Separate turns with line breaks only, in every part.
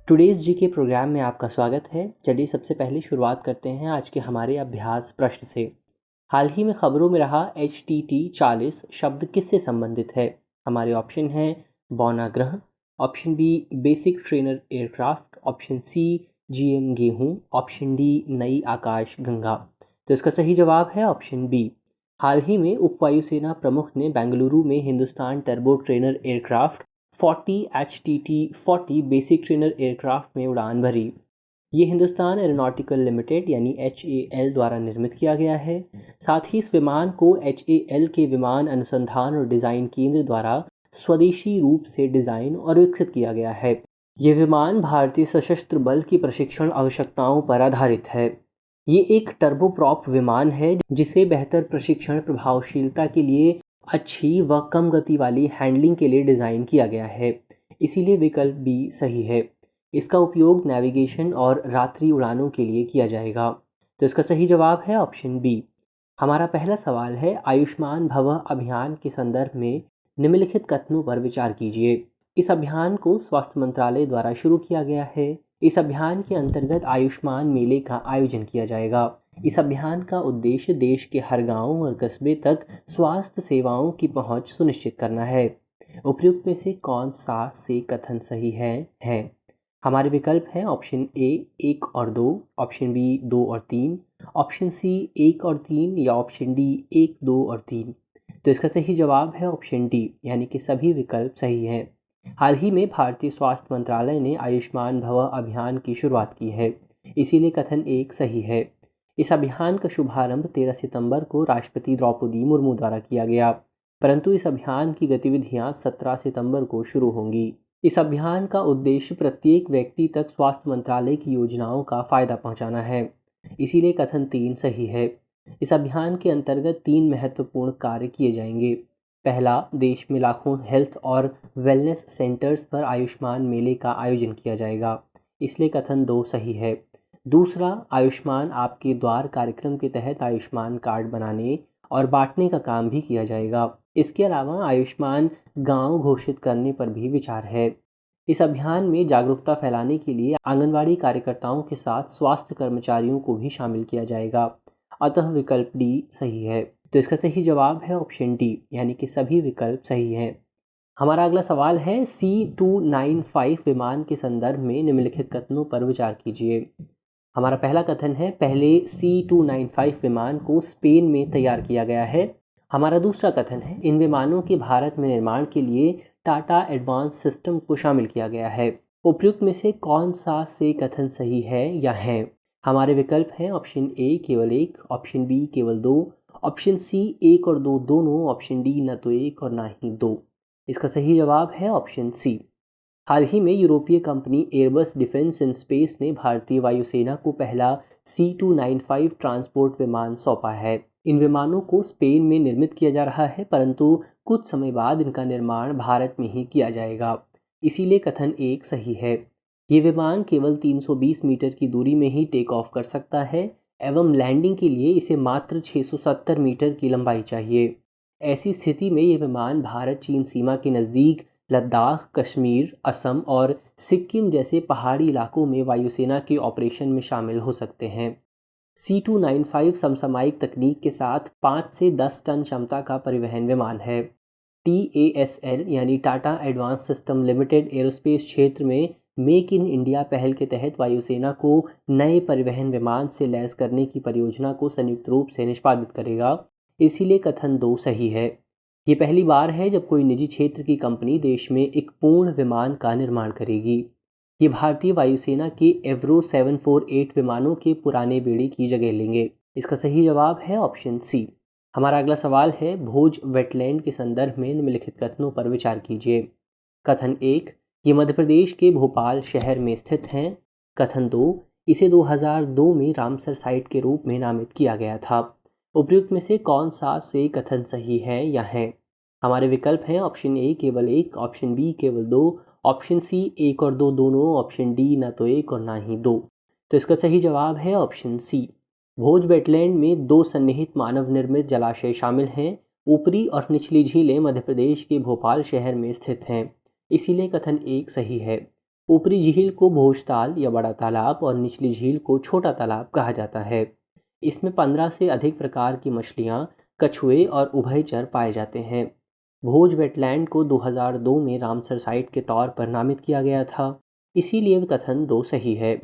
Today's GK programme में आपका स्वागत है। चलिए सबसे पहले शुरुआत करते हैं आज के हमारे अभ्यास प्रश्न से। हाल ही में खबरों में रहा HTT-40 शब्द किससे संबंधित है? हमारे ऑप्शन हैं बौनाग्रह, option B basic trainer aircraft, option C GM गेहूँ, ऑप्शन डी नई आकाश गंगा। तो इसका सही जवाब है ऑप्शन बी। हाल ही में उप वायुसेना प्रमुख ने बेंगलुरु में Hindustan turbo trainer aircraft 40 HTT-40 basic trainer aircraft में उड़ान भरी। ये हिंदुस्तान एरोनॉटिकल लिमिटेड यानी HAL द्वारा निर्मित किया गया है। साथ ही इस विमान को HAL के विमान अनुसंधान और डिज़ाइन केंद्र द्वारा स्वदेशी रूप से डिज़ाइन और विकसित किया गया है। ये विमान भारतीय सशस्त्र बल की प्रशिक्षण आवश्यकताओं पर आधारित है। ये एक टर्बोप्रॉप विमान है जिसे बेहतर प्रशिक्षण प्रभावशीलता के लिए अच्छी व कम गति वाली हैंडलिंग के लिए डिज़ाइन किया गया है। इसीलिए विकल्प बी सही है। इसका उपयोग नेविगेशन और रात्रि उड़ानों के लिए किया जाएगा। तो इसका सही जवाब है ऑप्शन बी। हमारा पहला सवाल है आयुष्मान भव अभियान के संदर्भ में निम्नलिखित कथनों पर विचार कीजिए। इस अभियान को स्वास्थ्य मंत्रालय द्वारा शुरू किया गया है। इस अभियान के अंतर्गत आयुष्मान मेले का आयोजन किया जाएगा। इस अभियान का उद्देश्य देश के हर गांव और कस्बे तक स्वास्थ्य सेवाओं की पहुंच सुनिश्चित करना है। उपयुक्त में से कौन सा से कथन सही है? हमारे विकल्प हैं ऑप्शन ए 1 और 2, ऑप्शन बी 2 और 3, ऑप्शन सी 1 और 3 या ऑप्शन डी 1, 2 और 3। तो इसका सही जवाब है ऑप्शन डी, यानी कि सभी विकल्प सही हैं। हाल ही में भारतीय स्वास्थ्य मंत्रालय ने आयुष्मान भव अभियान की शुरुआत की है, इसीलिए कथन 1 सही है। इस अभियान का शुभारंभ 13 सितंबर को राष्ट्रपति द्रौपदी मुर्मू द्वारा किया गया, परंतु इस अभियान की गतिविधियां 17 सितंबर को शुरू होंगी। इस अभियान का उद्देश्य प्रत्येक व्यक्ति तक स्वास्थ्य मंत्रालय की योजनाओं का फ़ायदा पहुंचाना है, इसीलिए कथन 3 सही है। इस अभियान के अंतर्गत 3 महत्वपूर्ण कार्य किए जाएंगे। पहला, देश में लाखों हेल्थ और वेलनेस सेंटर्स पर आयुष्मान मेले का आयोजन किया जाएगा, इसलिए कथन 2 सही है। दूसरा, आयुष्मान आपके द्वार कार्यक्रम के तहत आयुष्मान कार्ड बनाने और बांटने का काम भी किया जाएगा। इसके अलावा आयुष्मान गांव घोषित करने पर भी विचार है। इस अभियान में जागरूकता फैलाने के लिए आंगनवाड़ी कार्यकर्ताओं के साथ स्वास्थ्य कर्मचारियों को भी शामिल किया जाएगा, अतः विकल्प डी सही है। तो इसका सही जवाब है ऑप्शन डी, यानी कि सभी विकल्प सही हैं। हमारा अगला सवाल है C295 विमान के संदर्भ में निम्नलिखित कथनों पर विचार कीजिए। हमारा पहला कथन है पहले C295 विमान को स्पेन में तैयार किया गया है। हमारा दूसरा कथन है इन विमानों के भारत में निर्माण के लिए टाटा एडवांस सिस्टम को शामिल किया गया है। उपयुक्त में से कौन सा से कथन सही है या है? हमारे विकल्प हैं ऑप्शन ए केवल 1, ऑप्शन बी केवल 2, ऑप्शन सी 1 और 2 दोनों, ऑप्शन डी न तो 1 और ना ही 2। इसका सही जवाब है ऑप्शन सी। हाल ही में यूरोपीय company Airbus defence and space ने भारतीय वायुसेना को पहला C295 ट्रांसपोर्ट विमान सौंपा है। इन विमानों को स्पेन में निर्मित किया जा रहा है, परंतु कुछ समय बाद इनका निर्माण भारत में ही किया जाएगा, इसीलिए कथन 1 सही है। ये विमान केवल 320 मीटर की दूरी में ही टेक ऑफ कर सकता है एवं लैंडिंग के लिए इसे मात्र 670 मीटर की लंबाई चाहिए। ऐसी स्थिति में ये विमान भारत चीन सीमा के नज़दीक लद्दाख, कश्मीर, असम और सिक्किम जैसे पहाड़ी इलाकों में वायुसेना के ऑपरेशन में शामिल हो सकते हैं। C295 समसामयिक तकनीक के साथ 5 से 10 टन क्षमता का परिवहन विमान है। TASL यानी Tata advance system limited aerospace क्षेत्र में मेक इन इंडिया पहल के तहत वायुसेना को नए परिवहन विमान से लैस करने की परियोजना को संयुक्त रूप से निष्पादित करेगा, इसीलिए कथन 2 सही है। ये पहली बार है जब कोई निजी क्षेत्र की कंपनी देश में एक पूर्ण विमान का निर्माण करेगी। ये भारतीय वायुसेना के एवरो 748 विमानों के पुराने बेड़े की जगह लेंगे। इसका सही जवाब है ऑप्शन सी। हमारा अगला सवाल है भोज वेटलैंड के संदर्भ में निम्नलिखित कथनों पर विचार कीजिए। कथन 1, ये मध्य प्रदेश के भोपाल शहर में स्थित हैं। कथन 2, इसे 2002 में रामसर साइट के रूप में नामित किया गया था। उपयुक्त में से कौन सा से कथन सही है या है? हमारे विकल्प हैं ऑप्शन ए केवल 1, ऑप्शन बी केवल 2, ऑप्शन सी 1 और 2 दोनों, ऑप्शन डी ना तो 1 और ना ही 2। तो इसका सही जवाब है ऑप्शन सी। भोज वेटलैंड में 2 सन्निहित मानव निर्मित जलाशय शामिल हैं। ऊपरी और निचली झीलें मध्य प्रदेश के भोपाल शहर में स्थित हैं, इसीलिए कथन 1 सही है। ऊपरी झील को भोजताल या बड़ा तालाब और निचली झील को छोटा तालाब कहा जाता है। इसमें 15 से अधिक प्रकार की मछलियाँ, कछुए और उभयचर पाए जाते हैं। भोज वेटलैंड को 2002 में रामसर साइट के तौर पर नामित किया गया था, इसीलिए कथन 2 सही है।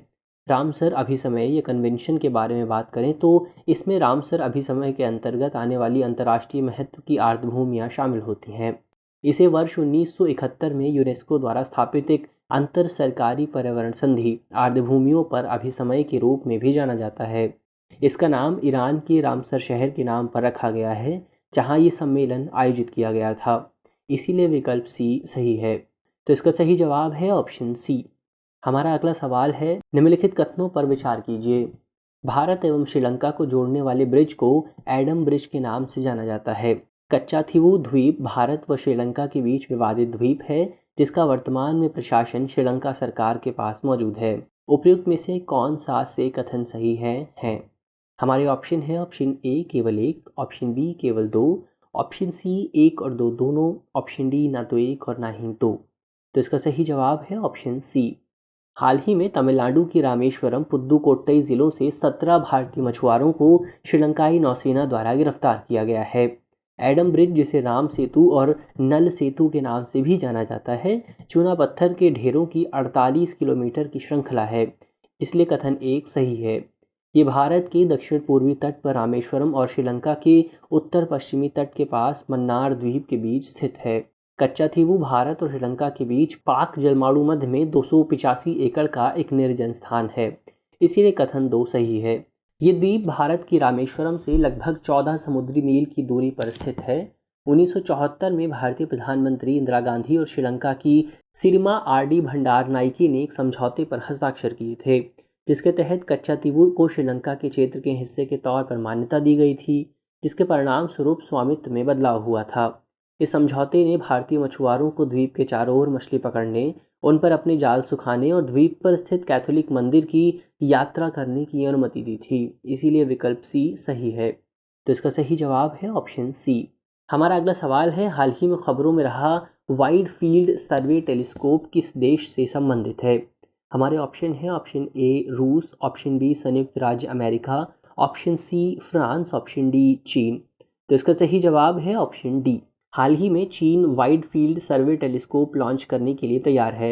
रामसर अभिसमय या कन्वेंशन के बारे में बात करें तो इसमें रामसर अभिसमय के अंतर्गत आने वाली अंतर्राष्ट्रीय महत्व की आर्द्रभूमियाँ शामिल होती हैं। इसे वर्ष 1971 में यूनेस्को द्वारा स्थापित एक अंतर सरकारी पर्यावरण संधि आर्द्रभूमियों पर अभिसमय के रूप में भी जाना जाता है। इसका नाम ईरान के रामसर शहर के नाम पर रखा गया है, जहां ये सम्मेलन आयोजित किया गया था। इसीलिए विकल्प सी सही है। तो इसका सही जवाब है ऑप्शन सी। हमारा अगला सवाल है, निम्नलिखित कथनों पर विचार कीजिए। भारत एवं श्रीलंका को जोड़ने वाले ब्रिज को एडम ब्रिज के नाम से जाना जाता है। कच्चाथीवू द्वीप भारत व श्रीलंका के बीच विवादित द्वीप है, जिसका वर्तमान में प्रशासन श्रीलंका सरकार के पास मौजूद है। उपयुक्त में से कौन सा से कथन सही है? हमारे ऑप्शन है ऑप्शन ए केवल एक, ऑप्शन बी केवल दो, ऑप्शन सी एक और दो दोनों, ऑप्शन डी ना तो एक और ना ही दो। तो इसका सही जवाब है ऑप्शन सी। हाल ही में तमिलनाडु की रामेश्वरम, पुदुकोट्टई जिलों से 17 भारतीय मछुआरों को श्रीलंकाई नौसेना द्वारा गिरफ्तार किया गया है। एडम ब्रिज, जिसे राम सेतु और नल सेतु के नाम से भी जाना जाता है, चूना पत्थर के ढेरों की 48 किलोमीटर की श्रृंखला है, इसलिए कथन एक सही है। ये भारत के दक्षिण पूर्वी तट पर रामेश्वरम और श्रीलंका के उत्तर पश्चिमी तट के पास मन्नार द्वीप के बीच स्थित है। कच्चाथीवू भारत और श्रीलंका के बीच पाक जलमाड़ू मध्य में 285 एकड़ का एक निर्जन स्थान है, इसीलिए कथन 2 सही है। ये द्वीप भारत की रामेश्वरम से लगभग 14 समुद्री मील की दूरी पर स्थित है। 1974 में भारतीय प्रधानमंत्री इंदिरा गांधी और श्रीलंका की सिरिमा आर.डी. भंडारनाइके ने एक समझौते पर हस्ताक्षर किए थे, जिसके तहत कच्चाथीवू को श्रीलंका के क्षेत्र के हिस्से के तौर पर मान्यता दी गई थी, जिसके परिणाम स्वरूप स्वामित्व में बदलाव हुआ था। इस समझौते ने भारतीय मछुआरों को द्वीप के चारों ओर मछली पकड़ने, उन पर अपने जाल सुखाने और द्वीप पर स्थित कैथोलिक मंदिर की यात्रा करने की अनुमति दी थी, इसीलिए विकल्प सी सही है। तो इसका सही जवाब है ऑप्शन सी। हमारा अगला सवाल है, हाल ही में खबरों में रहा वाइड फील्ड सर्वे टेलीस्कोप किस देश से संबंधित है? हमारे ऑप्शन है ऑप्शन ए रूस, ऑप्शन बी संयुक्त राज्य America, option C France, option D चीन। तो इसका सही जवाब है ऑप्शन डी। हाल ही में चीन wide field survey telescope launch करने के लिए तैयार है।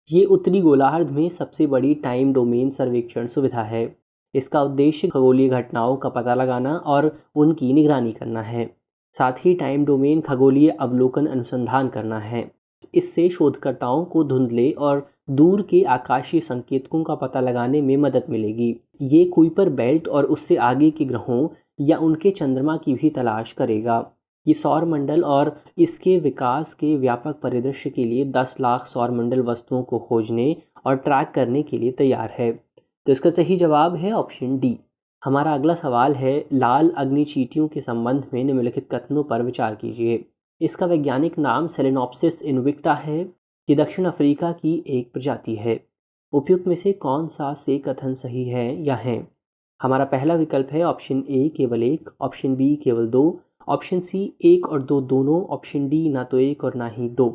ये उत्तरी गोलार्ध में सबसे बड़ी टाइम डोमेन सर्वेक्षण सुविधा है। इसका उद्देश्य खगोलीय घटनाओं का पता लगाना और उनकी निगरानी करना है, साथ ही टाइम डोमेन खगोलीय अवलोकन अनुसंधान करना है। इससे शोधकर्ताओं को धुंधले और दूर के आकाशीय संकेतकों का पता लगाने में मदद मिलेगी। ये कुइपर बेल्ट और उससे आगे के ग्रहों या उनके चंद्रमा की भी तलाश करेगा। ये सौर मंडल और इसके विकास के व्यापक परिदृश्य के लिए 10 लाख सौर मंडल वस्तुओं को खोजने और ट्रैक करने के लिए तैयार है। तो इसका सही जवाब है ऑप्शन डी। हमारा अगला सवाल है, लाल अग्नि चींटियों के संबंध में निम्नलिखित कथनों पर विचार कीजिए। इसका वैज्ञानिक नाम सेलेनोप्सिस इनविक्टा है। ये दक्षिण अफ्रीका की एक प्रजाति है। उपयुक्त में से कौन सा से कथन सही है या है? हमारा पहला विकल्प है ऑप्शन ए केवल एक, ऑप्शन बी केवल दो, ऑप्शन सी एक और दो दोनों, ऑप्शन डी ना तो एक और ना ही दो।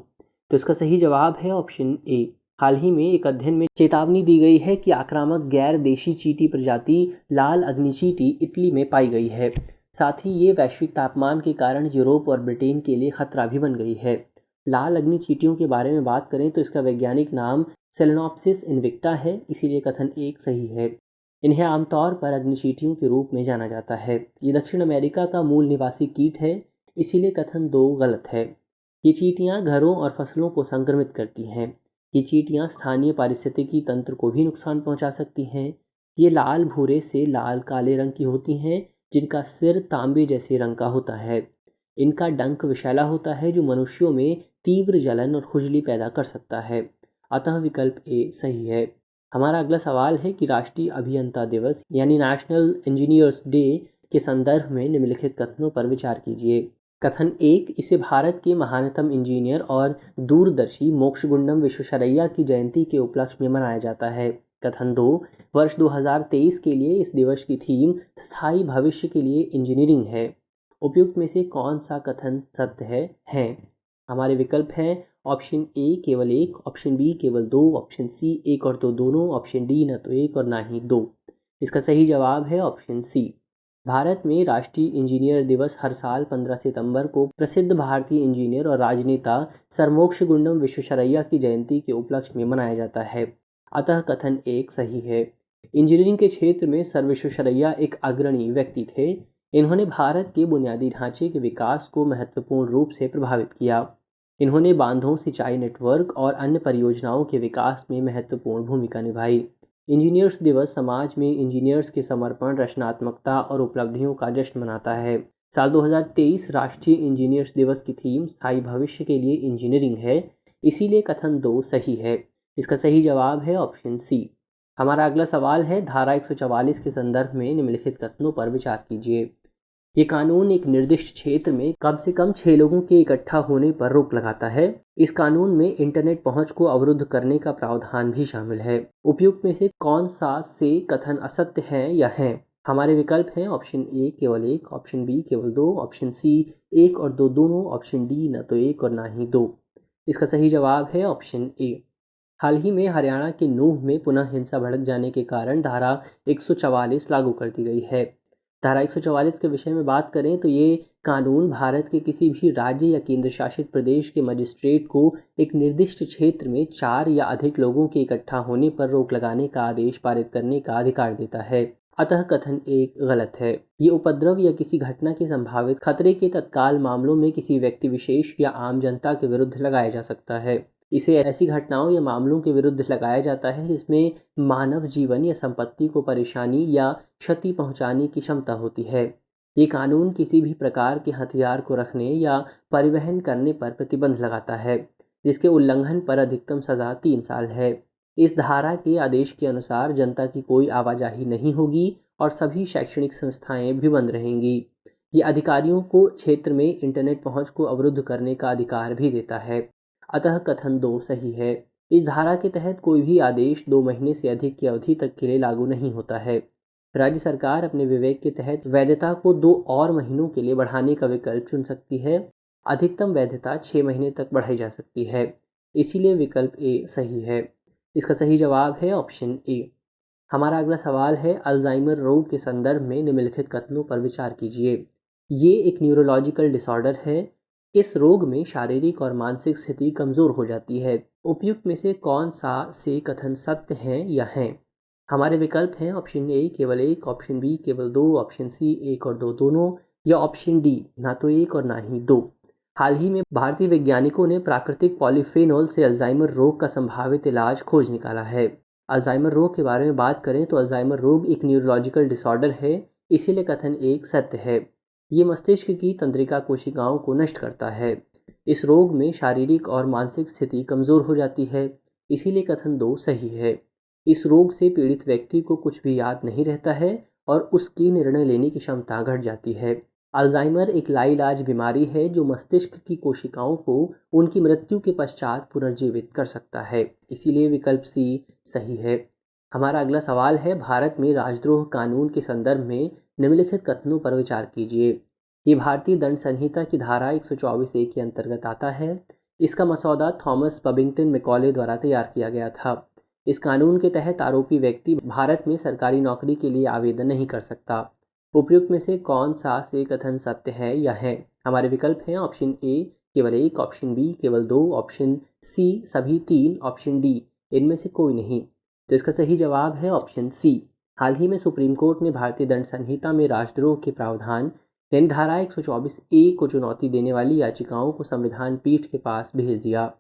तो इसका सही जवाब है ऑप्शन ए। हाल ही में एक अध्ययन में चेतावनी दी गई है कि आक्रामक गैर देशी चींटी प्रजाति लाल अग्नि चींटी इटली में पाई गई है। साथ ही ये वैश्विक तापमान के कारण यूरोप और ब्रिटेन के लिए खतरा भी बन गई है। लाल अग्नि चींटियों के बारे में बात करें तो इसका वैज्ञानिक नाम सेलेनोप्सिस इनविक्टा है, इसीलिए कथन एक सही है। इन्हें आमतौर पर अग्निचींटियों के रूप में जाना जाता है। ये दक्षिण अमेरिका का मूल निवासी कीट है, इसीलिए कथन 2 गलत है। ये चींटियां घरों और फसलों को संक्रमित करती हैं। ये चींटियां स्थानीय पारिस्थितिकी तंत्र को भी नुकसान पहुंचा सकती हैं। ये लाल भूरे से लाल काले रंग की होती हैं, जिनका सिर तांबे जैसे रंग का होता है। इनका डंक विषैला होता है, जो मनुष्यों में तीव्र जलन और खुजली पैदा कर सकता है। अतः विकल्प ए सही है। हमारा अगला सवाल है कि राष्ट्रीय अभियंता दिवस यानी नेशनल इंजीनियर्स डे के संदर्भ में निम्नलिखित कथनों पर विचार कीजिए। कथन एक, इसे भारत के महानतम इंजीनियर और दूरदर्शी मोक्षगुंडम विश्वेश्वरैया की जयंती के उपलक्ष्य में मनाया जाता है। कथन 2, वर्ष 2023 के लिए इस दिवस की थीम स्थायी भविष्य के लिए इंजीनियरिंग है। उपयुक्त में से कौन सा कथन सत्य है? हमारे विकल्प हैं ऑप्शन ए केवल एक, ऑप्शन बी केवल दो, ऑप्शन सी एक और दो दोनों, ऑप्शन डी न तो एक और ना ही दो। इसका सही जवाब है ऑप्शन सी। भारत में राष्ट्रीय इंजीनियर दिवस हर साल 15 सितंबर को प्रसिद्ध भारतीय इंजीनियर और राजनेता सरमोक्षगुंडम विश्वेश्वरैया की जयंती के उपलक्ष्य में मनाया जाता है। अतः कथन एक सही है। इंजीनियरिंग के क्षेत्र में सर विश्वेश्वरैया एक अग्रणी व्यक्ति थे। इन्होंने भारत के बुनियादी ढांचे के विकास को महत्वपूर्ण रूप से प्रभावित किया। इन्होंने बांधों, सिंचाई नेटवर्क और अन्य परियोजनाओं के विकास में महत्वपूर्ण भूमिका निभाई। इंजीनियर्स दिवस समाज में इंजीनियर्स के समर्पण, रचनात्मकता और उपलब्धियों का जश्न मनाता है। साल 2023 राष्ट्रीय इंजीनियर्स दिवस की थीम स्थायी भविष्य के लिए इंजीनियरिंग है, इसीलिए कथन दो सही है। इसका सही जवाब है ऑप्शन सी। हमारा अगला सवाल है, धारा 144 के संदर्भ में निम्नलिखित कथनों पर विचार कीजिए। ये कानून एक निर्दिष्ट क्षेत्र में कम से कम 6 लोगों के इकट्ठा होने पर रोक लगाता है। इस कानून में इंटरनेट पहुंच को अवरुद्ध करने का प्रावधान भी शामिल है। उपयुक्त में से कौन सा से कथन असत्य है या है? हमारे विकल्प हैं ऑप्शन ए केवल एक, ऑप्शन बी केवल दो, ऑप्शन सी एक और दो दोनों, ऑप्शन डी न तो एक और ना ही दो। इसका सही जवाब है ऑप्शन ए। हाल ही में हरियाणा के नूंह में पुनः हिंसा भड़क जाने के कारण धारा 144 लागू कर दी गई है। धारा 144 के विषय में बात करें तो ये कानून भारत के किसी भी राज्य या केंद्र शासित प्रदेश के मजिस्ट्रेट को एक निर्दिष्ट क्षेत्र में 4 या अधिक लोगों के इकट्ठा होने पर रोक लगाने का आदेश पारित करने का अधिकार देता है। अतः कथन एक गलत है। ये उपद्रव या किसी घटना के संभावित खतरे के तत्काल मामलों में किसी व्यक्ति विशेष या आम जनता के विरुद्ध लगाया जा सकता है। इसे ऐसी घटनाओं या मामलों के विरुद्ध लगाया जाता है जिसमें मानव जीवन या संपत्ति को परेशानी या क्षति पहुंचाने की क्षमता होती है। ये कानून किसी भी प्रकार के हथियार को रखने या परिवहन करने पर प्रतिबंध लगाता है, जिसके उल्लंघन पर अधिकतम सजा 3 साल है। इस धारा के आदेश के अनुसार जनता की कोई आवाजाही नहीं होगी और सभी शैक्षणिक संस्थाएं भी बंद रहेंगी। ये अधिकारियों को क्षेत्र में इंटरनेट पहुंच को अवरुद्ध करने का अधिकार भी देता है। अतः कथन दो सही है। इस धारा के तहत कोई भी आदेश 2 महीने से अधिक की अवधि तक के लिए लागू नहीं होता है। राज्य सरकार अपने विवेक के तहत वैधता को 2 और महीनों के लिए बढ़ाने का विकल्प चुन सकती है। अधिकतम वैधता 6 महीने तक बढ़ाई जा सकती है, इसीलिए विकल्प ए सही है। इसका सही जवाब है ऑप्शन ए। हमारा अगला सवाल है, अल्जाइमर रोग के संदर्भ में निम्नलिखित कथनों पर विचार कीजिए। ये एक न्यूरोलॉजिकल डिसऑर्डर है। इस रोग में शारीरिक और मानसिक स्थिति कमज़ोर हो जाती है। उपयुक्त में से कौन सा से कथन सत्य हैं या हैं? हमारे विकल्प हैं ऑप्शन ए केवल एक, ऑप्शन बी केवल दो, ऑप्शन सी एक और दो दोनों, या ऑप्शन डी ना तो एक और ना ही दो। हाल ही में भारतीय वैज्ञानिकों ने प्राकृतिक पॉलीफेनोल से अल्जाइमर रोग का संभावित इलाज खोज निकाला है। अल्जाइमर रोग के बारे में बात करें तो अल्जाइमर रोग एक न्यूरोलॉजिकल डिसऑर्डर है, इसीलिए कथन एक सत्य है। ये मस्तिष्क की तंत्रिका कोशिकाओं को नष्ट करता है। इस रोग में शारीरिक और मानसिक स्थिति कमज़ोर हो जाती है, इसीलिए कथन दो सही है। इस रोग से पीड़ित व्यक्ति को कुछ भी याद नहीं रहता है और उसकी निर्णय लेने की क्षमता घट जाती है। अल्जाइमर एक लाइलाज बीमारी है जो मस्तिष्क की कोशिकाओं को उनकी मृत्यु के पश्चात पुनर्जीवित कर सकता है, इसीलिए विकल्प सी सही है। हमारा अगला सवाल है, भारत में राजद्रोह कानून के संदर्भ में निम्नलिखित कथनों पर विचार कीजिए। ये भारतीय दंड संहिता की धारा 124A के अंतर्गत आता है। इसका मसौदा थॉमस बबिंगटन मैकॉले द्वारा तैयार किया गया था। इस कानून के तहत आरोपी व्यक्ति भारत में सरकारी नौकरी के लिए आवेदन नहीं कर सकता। उपयुक्त में से कौन सा से कथन सत्य है या है? हमारे विकल्प हैं ऑप्शन ए केवल एक, ऑप्शन बी केवल दो, ऑप्शन सी सभी 3, ऑप्शन डी इनमें से कोई नहीं। तो इसका सही जवाब है ऑप्शन सी। हाल ही में सुप्रीम कोर्ट ने भारतीय दंड संहिता में राजद्रोह के प्रावधान यानी धारा 124A को चुनौती देने वाली याचिकाओं को संविधान पीठ के पास भेज दिया।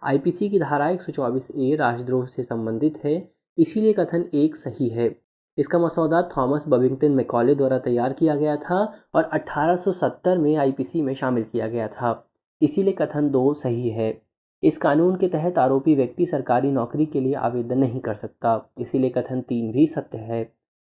आईपीसी की धारा 124A राजद्रोह से संबंधित है, इसीलिए कथन एक सही है। इसका मसौदा थॉमस बबिंगटन मैकॉले द्वारा तैयार किया गया था और 1870 में आईपीसी में शामिल किया गया था, इसीलिए कथन दो सही है। इस कानून के तहत आरोपी व्यक्ति सरकारी नौकरी के लिए आवेदन नहीं कर सकता, इसीलिए कथन 3 भी सत्य है।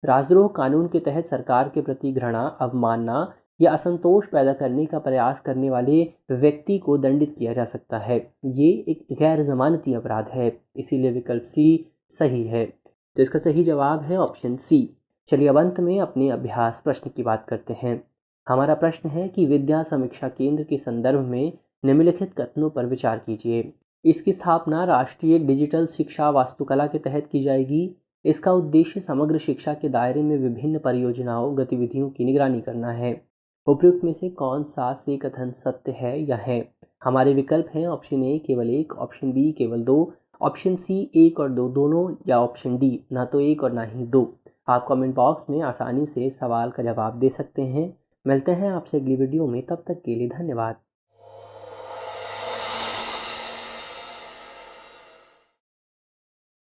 राजद्रोह कानून के तहत सरकार के प्रति घृणा, अवमानना या असंतोष पैदा करने का प्रयास करने वाले व्यक्ति को दंडित किया जा सकता है। ये एक गैर जमानती अपराध है, इसीलिए विकल्प सी सही है। तो इसका सही जवाब है ऑप्शन सी। चलिए अब अंत में अपने अभ्यास प्रश्न की बात करते हैं। हमारा प्रश्न है कि विद्या समीक्षा केंद्र के संदर्भ में निम्नलिखित कथनों पर विचार कीजिए। इसकी स्थापना राष्ट्रीय डिजिटल शिक्षा वास्तुकला के तहत की जाएगी। इसका उद्देश्य समग्र शिक्षा के दायरे में विभिन्न परियोजनाओं गतिविधियों की निगरानी करना है। उपयुक्त में से कौन सा से कथन सत्य है या है? हमारे विकल्प हैं ऑप्शन ए केवल एक, ऑप्शन बी केवल दो, ऑप्शन सी एक और दो दोनों, या ऑप्शन डी ना तो एक और ना ही दो। आप कमेंट बॉक्स में आसानी से इस सवाल का जवाब दे सकते हैं। मिलते हैं आपसे अगली वीडियो में, तब तक के लिए धन्यवाद।